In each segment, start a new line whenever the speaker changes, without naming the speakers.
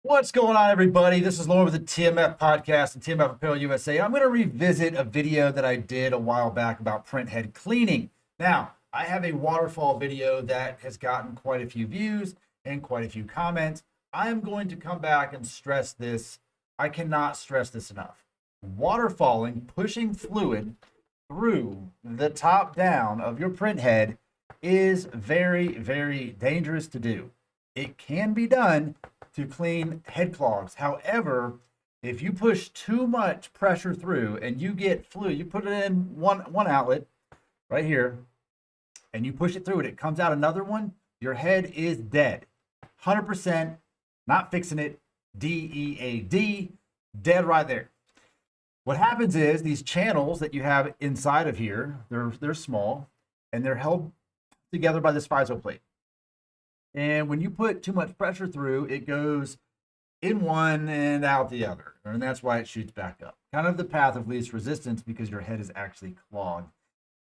What's going on, everybody? This is Lauren with the TMF Podcast and TMF Apparel USA. I'm going to revisit a video that I did a while back about printhead cleaning. Now, I have a waterfall video that has gotten quite a few views and quite a few comments. I am going to come back and stress this. I cannot stress this enough. Waterfalling, pushing fluid through the top down of your printhead is very, very dangerous to do. It can be done to clean head clogs. However, if you push too much pressure through and you get fluid, you put it in one outlet right here, and you push it through it comes out another one, your head is dead. 100%, not fixing it. DEAD, dead right there. What happens is these channels that you have inside of here, they're small and they're held together by this FISCAL plate. And when you put too much pressure through, it goes in one and out the other. And that's why it shoots back up. Kind of the path of least resistance because your head is actually clogged.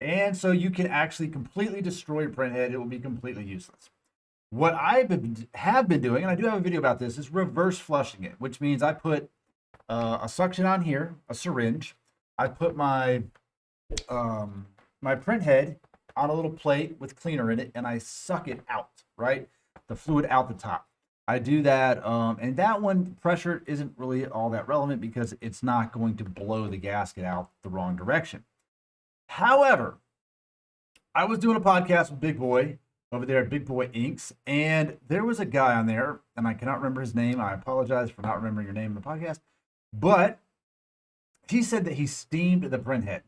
And so you can actually completely destroy your printhead. It will be completely useless. What I have been doing, and I do have a video about this, is reverse flushing it, which means I put a suction on here, a syringe. I put my my printhead on a little plate with cleaner in it, and I suck it out, right? The fluid out the top. I do that, and that one, pressure isn't really all that relevant because it's not going to blow the gasket out the wrong direction. However, I was doing a podcast with Big Boy over there at Big Boy Inks, and there was a guy on there, and I cannot remember his name. I apologize for not remembering your name in the podcast, but he said that he steamed the printhead.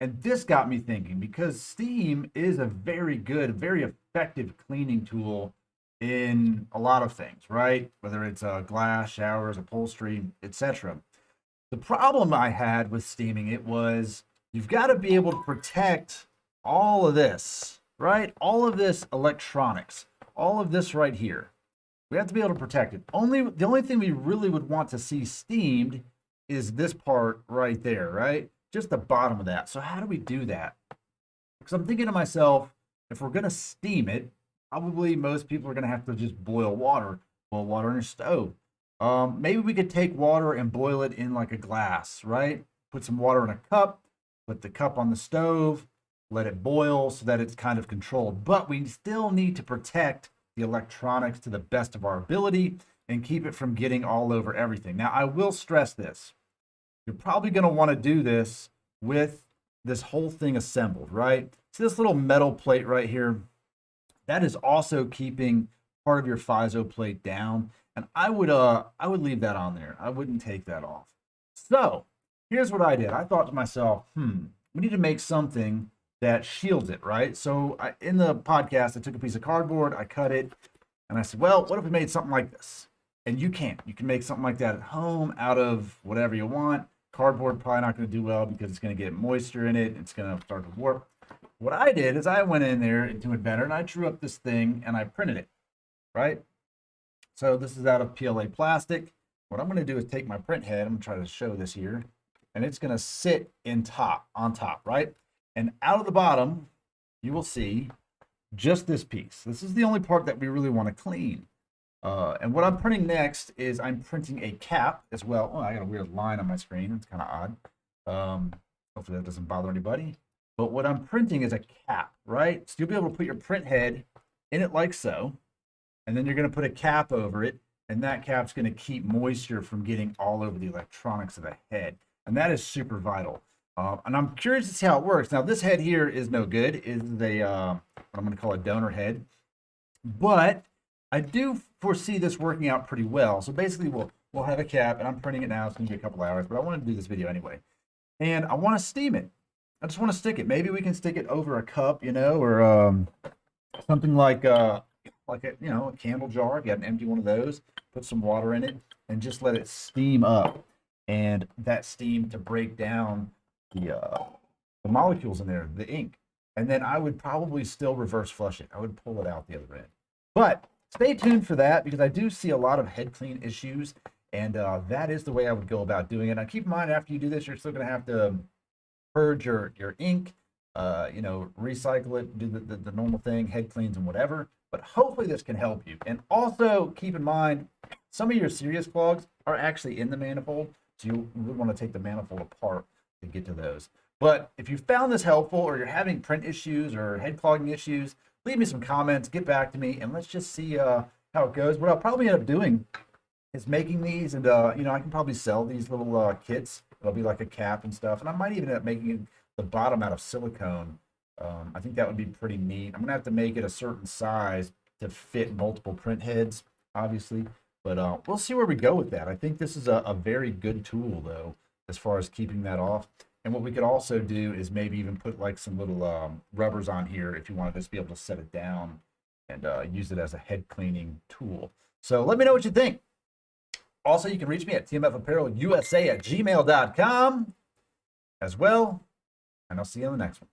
And this got me thinking because steam is a very good, very effective cleaning tool in a lot of things, right? Whether it's glass, showers, upholstery, etc. The problem I had with steaming it was you've got to be able to protect all of this, right? All of this electronics, all of this right here. We have to be able to protect it. The only thing we really would want to see steamed is this part right there, right? Just the bottom of that. So how do we do that? Because I'm thinking to myself, if we're going to steam it, probably most people are going to have to just boil water in a stove. Maybe we could take water and boil it in like a glass, right? Put some water in a cup, put the cup on the stove, let it boil so that it's kind of controlled. But we still need to protect the electronics to the best of our ability and keep it from getting all over everything. Now, I will stress this. You're probably going to want to do this with this whole thing assembled, right? See this little metal plate right here? That is also keeping part of your FISO plate down. And I would leave that on there. I wouldn't take that off. So here's what I did. I thought to myself, we need to make something that shields it, right? So in the podcast, I took a piece of cardboard, I cut it, and I said, well, what if we made something like this? And you can make something like that at home out of whatever you want. Cardboard probably not going to do well because it's going to get moisture in it. It's going to start to warp. What I did is I went in there into Inventor and I drew up this thing and I printed it, right? So this is out of PLA plastic. What I'm going to do is take my print head. I'm going to try to show this here. And it's going to sit on top, right? And out of the bottom, you will see just this piece. This is the only part that we really want to clean. And what I'm printing next is I'm printing a cap as well. Oh, I got a weird line on my screen. It's kind of odd. Hopefully that doesn't bother anybody. But what I'm printing is a cap, right? So you'll be able to put your print head in it like so. And then you're going to put a cap over it. And that cap's going to keep moisture from getting all over the electronics of the head. And that is super vital. And I'm curious to see how it works. Now, this head here is no good. It is what I'm going to call a donor head. But I do foresee this working out pretty well. So basically, we'll have a cap, and I'm printing it now. It's going to be a couple hours, but I want to do this video anyway. And I want to steam it. I just want to stick it. Maybe we can stick it over a cup, or something like a candle jar. If you have an empty one of those, put some water in it, and just let it steam up. And that steam to break down the molecules in there, the ink. And then I would probably still reverse flush it. I would pull it out the other end. But stay tuned for that because I do see a lot of head clean issues, and that is the way I would go about doing it. Now, keep in mind, after you do this, you're still going to have to purge your ink, recycle it, do the normal thing, head cleans and whatever. But hopefully this can help you. And also keep in mind, some of your serious clogs are actually in the manifold, so you would want to take the manifold apart to get to those. But if you found this helpful, or you're having print issues or head clogging issues, leave me some comments, get back to me, and let's just see how it goes. What I'll probably end up doing is making these, and you know, I can probably sell these little kits. It'll be like a cap and stuff, and I might even end up making the bottom out of silicone. I think that would be pretty neat. I'm gonna have to make it a certain size to fit multiple print heads, obviously, but we'll see where we go with that. I think this is a very good tool, though, as far as keeping that off. And what we could also do is maybe even put like some little rubbers on here if you want to just be able to set it down and use it as a head cleaning tool. So let me know what you think. Also, you can reach me at tmfapparelusa@gmail.com as well, and I'll see you on the next one.